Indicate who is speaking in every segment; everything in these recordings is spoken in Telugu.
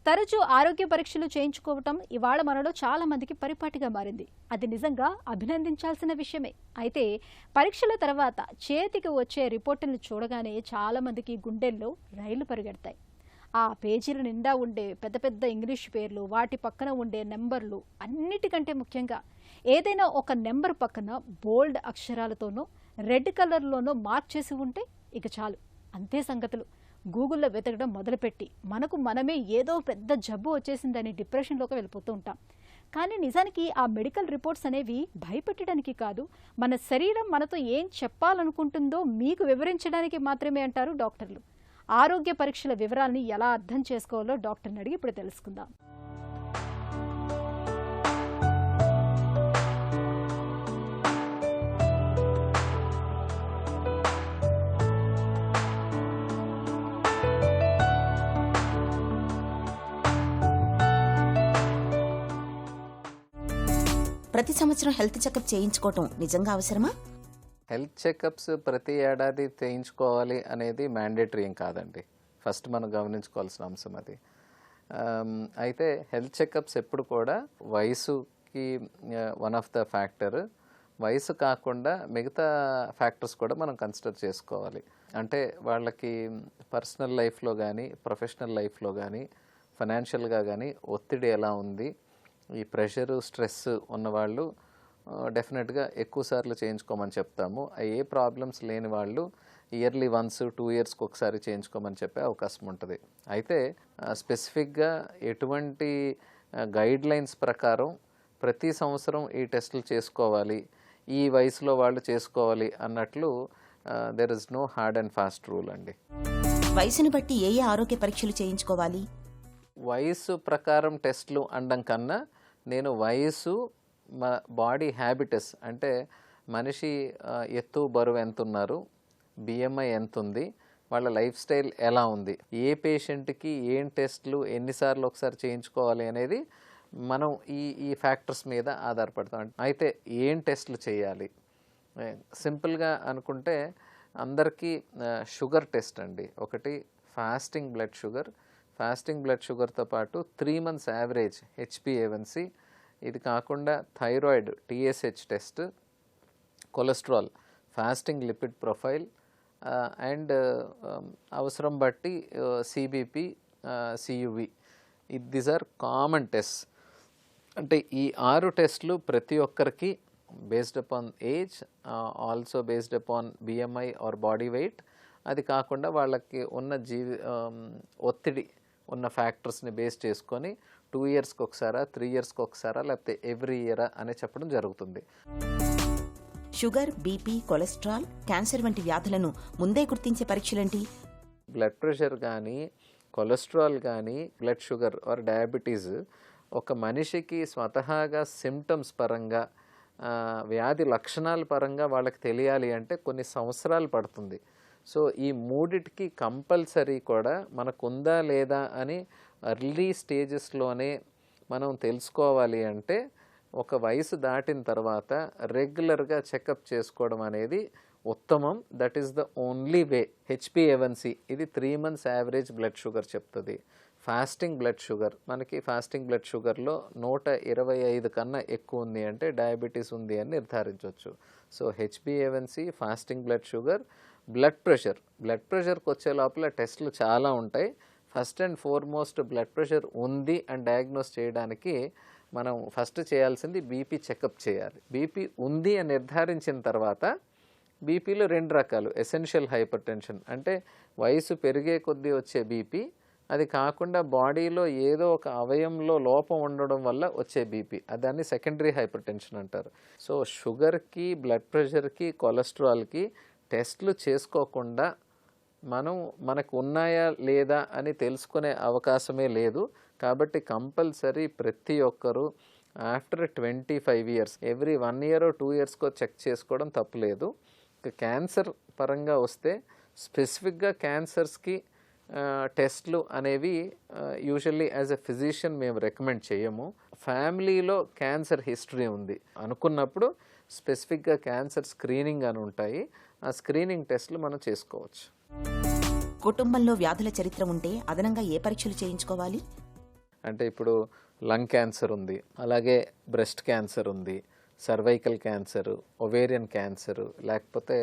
Speaker 1: తరచూ ఆరోగ్య పరీక్షలు చేయించుకోవటం ఇవాళ మనలో చాలా మందికి పరిపాటిగా మారింది. అది నిజంగా అభినందించాల్సిన విషయమే. అయితే పరీక్షల తర్వాత చేతికి వచ్చే రిపోర్టులను చూడగానే చాలా మందికి గుండెల్లో రైళ్లు పరిగెడతాయి. ఆ పేజీల నిండా ఉండే పెద్ద పెద్ద ఇంగ్లీష్ పేర్లు, వాటి పక్కన ఉండే నెంబర్లు, అన్నిటికంటే ముఖ్యంగా ఏదైనా ఒక నెంబర్ పక్కన బోల్డ్ అక్షరాలతోనో రెడ్ కలర్లోనో మార్క్ చేసి ఉంటే ఇక చాలు, అంతే సంగతులు. గూగుల్లో వెతకడం మొదలుపెట్టి మనకు మనమే ఏదో పెద్ద జబ్బు వచ్చేసిందని డిప్రెషన్లోకి వెళ్ళిపోతూ ఉంటాం. కానీ నిజానికి ఆ మెడికల్ రిపోర్ట్స్ అనేవి భయపెట్టడానికి కాదు, మన శరీరం మనతో ఏం చెప్పాలనుకుంటుందో మీకు వివరించడానికి మాత్రమే అంటారు డాక్టర్లు. ఆరోగ్య పరీక్షల వివరాలని ఎలా అర్థం చేసుకోవాలో డాక్టర్ని అడిగి ఇప్పుడు తెలుసుకుందాం.
Speaker 2: ప్రతి సంవత్సరం హెల్త్ చెకప్ చేయించుకోవటం నిజంగా అవసరమా?
Speaker 3: హెల్త్ చెకప్స్ ప్రతి ఏడాది చేయించుకోవాలి అనేది మ్యాండేటరీ ఏం కాదండి. ఫస్ట్ మనం గమనించుకోవాల్సిన అంశం అది. అయితే హెల్త్ చెకప్స్ ఎప్పుడు కూడా వయసుకి వన్ ఆఫ్ ద ఫ్యాక్టర్. వయసు కాకుండా మిగతా ఫ్యాక్టర్స్ కూడా మనం కన్సిడర్ చేసుకోవాలి. అంటే వాళ్ళకి పర్సనల్ లైఫ్లో కానీ, ప్రొఫెషనల్ లైఫ్లో కానీ, ఫైనాన్షియల్గా కానీ ఒత్తిడి ఎలా ఉంది, ఈ ప్రెషరు, స్ట్రెస్ ఉన్నవాళ్ళు డెఫినెట్గా ఎక్కువసార్లు చేయించుకోమని చెప్తాము. ఏ ప్రాబ్లమ్స్ లేని వాళ్ళు ఇయర్లీ వన్స్ 2 yearsకి ఒకసారి చేయించుకోమని చెప్పే అవకాశం ఉంటుంది. అయితే స్పెసిఫిక్గా ఎటువంటి గైడ్ లైన్స్ ప్రకారం ప్రతి సంవత్సరం ఈ టెస్టులు చేసుకోవాలి, ఈ వయసులో వాళ్ళు చేసుకోవాలి అన్నట్లు there is no hard and fast rule అండి.
Speaker 2: వయసుని బట్టి ఏ ఆరోగ్య పరీక్షలు చేయించుకోవాలి?
Speaker 3: వయసు ప్రకారం టెస్టులు అనడం కన్నా నేను వయసు, బాడీ హ్యాబిటస్ అంటే మనిషి ఎత్తు, బరువు ఎంత ఉన్నారు, బిఎంఐ ఎంత ఉంది, వాళ్ళ లైఫ్ స్టైల్ ఎలా ఉంది, ఏ పేషెంట్కి ఏం టెస్టులు ఎన్నిసార్లు ఒకసారి చేయించుకోవాలి అనేది మనం ఈ ఫ్యాక్టర్స్ మీద ఆధారపడతాం. అయితే ఏం టెస్టులు చేయాలి? సింపుల్గా అనుకుంటే అందరికీ షుగర్ టెస్ట్ అండి. ఒకటి fasting blood sugar. Fasting blood షుగర్తో పాటు 3 months యావరేజ్ HbA1c. ఇది కాకుండా thyroid TSH test, cholesterol, fasting lipid profile and అవసరం బట్టి CBP, CUV. These are common test. అంటే ఈ 6 టెస్టులు ప్రతి ఒక్కరికి based upon age, also based upon BMI or body weight. అది కాకుండా వాళ్ళకి ఉన్న ఒత్తిడి ఉన్న ఫ్యాక్టర్స్ని బేస్ చేసుకొని 2 yearsకి ఒకసారా, 3 yearsకి ఒకసారా, లేకపోతే ఎవ్రీ ఇయరా అని చెప్పడం జరుగుతుంది.
Speaker 2: షుగర్, బీపీ, కొలెస్ట్రాల్, క్యాన్సర్ వంటి వ్యాధులను ముందే గుర్తించే పరీక్షలేంటి?
Speaker 3: బ్లడ్ ప్రెషర్ కానీ, కొలెస్ట్రాల్ కానీ, బ్లడ్ షుగర్ ఆర్ డయాబెటీస్ ఒక మనిషికి స్వతహాగా సిమ్టమ్స్ పరంగా, వ్యాధి లక్షణాల పరంగా వాళ్ళకి తెలియాలి అంటే కొన్ని సంవత్సరాలు పడుతుంది. సో ఈ మూడిటికి కంపల్సరీ కూడా మనకుందా లేదా అని ఎర్లీ స్టేజెస్లోనే మనం తెలుసుకోవాలి. అంటే ఒక వయసు దాటిన తర్వాత రెగ్యులర్గా చెకప్ చేసుకోవడం అనేది ఉత్తమం. That is the only way. HbA1c ఇది 3 months యావరేజ్ బ్లడ్ షుగర్ చెప్తుంది. ఫాస్టింగ్ బ్లడ్ షుగర్, మనకి ఫాస్టింగ్ బ్లడ్ షుగర్లో 125 కన్నా ఎక్కువ ఉంది అంటే డయాబెటీస్ ఉంది అని నిర్ధారించవచ్చు. So HbA1c, fasting blood sugar, blood ప్రెషర్కి వచ్చే లోపల టెస్టులు చాలా ఉంటాయి. First and foremost blood pressure ఉంది అని డయాగ్నోస్ చేయడానికి మనం ఫస్ట్ చేయాల్సింది బీపీ చెకప్ చేయాలి. బీపీ ఉంది అని నిర్ధారించిన తర్వాత బీపీలో 2 రకాలు. ఎసెన్షియల్ హైపర్ టెన్షన్ అంటే వయసు పెరిగే కొద్దీ వచ్చే బీపీ, అది కాకుండా బాడీలో ఏదో ఒక అవయంలో లోపం ఉండడం వల్ల వచ్చే బీపీ, దాన్ని సెకండరీ హైపర్ టెన్షన్ అంటారు. సో షుగర్కి, బ్లడ్ ప్రెషర్కి, కొలెస్ట్రాల్కి టెస్టులు చేసుకోకుండా మనకు ఉన్నాయా లేదా అని తెలుసుకునే అవకాశమే లేదు. కాబట్టి కంపల్సరీ ప్రతి ఒక్కరూ after 25 years every 1 year or 2 yearsకో చెక్ చేసుకోవడం తప్పులేదు. క్యాన్సర్ పరంగా వస్తే స్పెసిఫిక్గా క్యాన్సర్స్కి టెస్ట్లు అనేవి యూజువల్లీ యాజ్ ఎ ఫిజిషియన్ మేము రికమెండ్ చేయము. ఫ్యామిలీలో క్యాన్సర్ హిస్టరీ ఉంది అనుకున్నప్పుడు స్పెసిఫిక్గా క్యాన్సర్ స్క్రీనింగ్ అని ఉంటాయి. ఆ స్క్రీనింగ్ టెస్ట్లు మనం చేసుకోవచ్చు.
Speaker 2: కుటుంబంలో వ్యాధుల చరిత్ర ఉంటే అదనంగా ఏ పరీక్షలు చేయించుకోవాలి?
Speaker 3: అంటే ఇప్పుడు లంగ్ క్యాన్సర్ ఉంది, అలాగే బ్రెస్ట్ క్యాన్సర్ ఉంది, సర్వైకల్ క్యాన్సరు, ఒవేరియన్ క్యాన్సరు, లేకపోతే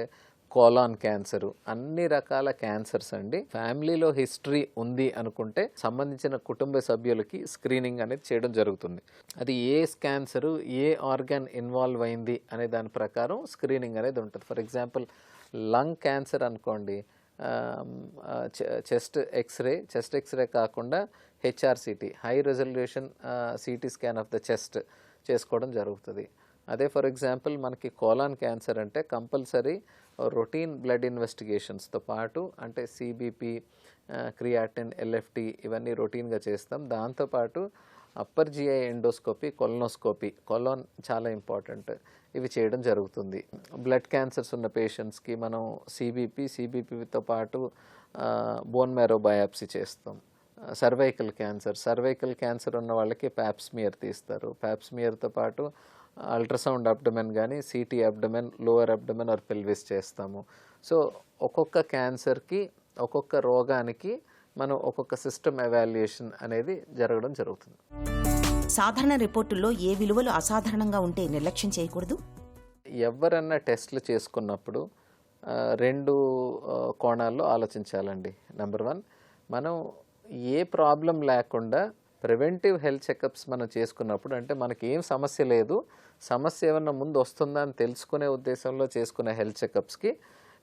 Speaker 3: కోలాన్ క్యాన్సరు, అన్ని రకాల క్యాన్సర్స్ అండి. ఫ్యామిలీలో హిస్టరీ ఉంది అనుకుంటే సంబంధించిన కుటుంబ సభ్యులకి స్క్రీనింగ్ అనేది చేయడం జరుగుతుంది. అది ఏ క్యాన్సరు ఏ ఆర్గాన్ ఇన్వాల్వ్ అయింది అనే దాని ప్రకారం స్క్రీనింగ్ అనేది ఉంటుంది. ఫర్ ఎగ్జాంపుల్ లంగ్ క్యాన్సర్ అనుకోండి, చెస్ట్ ఎక్స్రే కాకుండా HRCT, high resolution CT scan of the chest చేసుకోవడం జరుగుతుంది. అదే ఫర్ ఎగ్జాంపుల్ మనకి కోలాన్ క్యాన్సర్ అంటే కంపల్సరీ రొటీన్ బ్లడ్ ఇన్వెస్టిగేషన్స్తో పాటు, అంటే సిబిపి, క్రియాటిన్, ఎల్ఎఫ్టి ఇవన్నీ రొటీన్గా చేస్తాం. దాంతోపాటు upper GI endoscopy, colonoscopy, colon చాలా ఇంపార్టెంట్, ఇవి చేయడం జరుగుతుంది. బ్లడ్ క్యాన్సర్స్ ఉన్న పేషెంట్స్కి మనం సిబిపితో పాటు బోన్ మ్యారో బయాప్సీ చేస్తాం. సర్వైకల్ క్యాన్సర్ ఉన్న వాళ్ళకి ప్యాప్స్మియర్ తీస్తారు. ప్యాప్స్మియర్తో పాటు అల్ట్రాసౌండ్ అబ్డమెన్ కానీ, CT abdomen, lower abdomen or pelvis చేస్తాము. సో ఒక్కొక్క క్యాన్సర్కి, ఒక్కొక్క రోగానికి మనం ఒక్కొక్క సిస్టమ్ ఎవాల్యుయేషన్ అనేది జరగడం జరుగుతుంది.
Speaker 2: సాధారణ రిపోర్టుల్లో ఏ విలువలు అసాధారణంగా ఉంటే నిర్లక్ష్యం చేయకూడదు?
Speaker 3: ఎవరన్నా టెస్టులు చేసుకున్నప్పుడు 2 కోణాల్లో ఆలోచించాలండి. నెంబర్ 1, మనం ఏ ప్రాబ్లం లేకుండా ప్రివెంటివ్ హెల్త్ చెకప్స్ మనం చేసుకున్నప్పుడు, అంటే మనకి ఏం సమస్య లేదు, సమస్య ఏమన్నా ముందు వస్తుందా అని తెలుసుకునే ఉద్దేశంలో చేసుకునే హెల్త్ చెకప్స్కి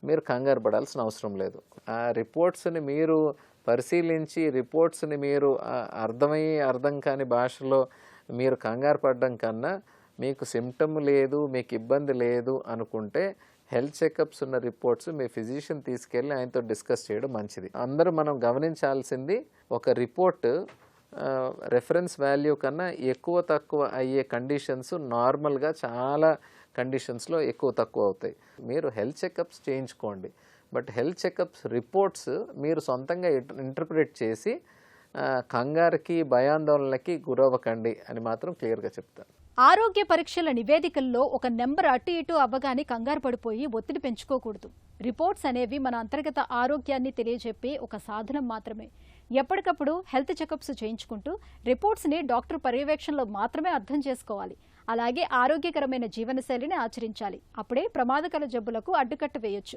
Speaker 3: మీరు కంగారు పడాల్సిన అవసరం లేదు. ఆ రిపోర్ట్స్ని మీరు పరిశీలించి, రిపోర్ట్స్ని మీరు అర్థం కాని భాషలో మీరు కంగారు పడడం కన్నా, మీకు సిమ్టమ్ లేదు, మీకు ఇబ్బంది లేదు అనుకుంటే హెల్త్ చెకప్స్ ఉన్న రిపోర్ట్స్ మీ ఫిజిషియన్ తీసుకెళ్ళి ఆయనతో డిస్కస్ చేయడం మంచిది. అందరూ మనం గమనించాల్సింది, ఒక రిపోర్ట్ రెఫరెన్స్ వాల్యూ కన్నా ఎక్కువ తక్కువ అయ్యే కండిషన్స్ నార్మల్గా చాలా కండిషన్స్లో ఎక్కువ తక్కువ అవుతాయి. మీరు హెల్త్ చెకప్స్ చేయించుకోండి, బట్ హెల్త్ చెకప్స్ రిపోర్ట్స్ మీరు సొంతంగా ఇంటర్ప్రిట్ చేసి కంగారుకి, భయాందోళనలకి గురవ్వకండి అని మాత్రం క్లియర్గా చెప్తాను.
Speaker 1: ఆరోగ్య పరీక్షల నివేదికల్లో ఒక నెంబర్ అటు ఇటు అవ్వగానే కంగారు పడిపోయి ఒత్తిడి పెంచుకోకూడదు. రిపోర్ట్స్ అనేవి మన అంతర్గత ఆరోగ్యాన్ని తెలియజెప్పే ఒక సాధనం మాత్రమే. ఎప్పటికప్పుడు హెల్త్ చెకప్స్ చేయించుకుంటూ రిపోర్ట్స్ని డాక్టర్ పర్యవేక్షణలో మాత్రమే అర్థం చేసుకోవాలి. అలాగే ఆరోగ్యకరమైన జీవనశైలిని ఆచరించాలి. అప్పుడే ప్రమాదకర జబ్బులకు అడ్డుకట్ట వేయొచ్చు.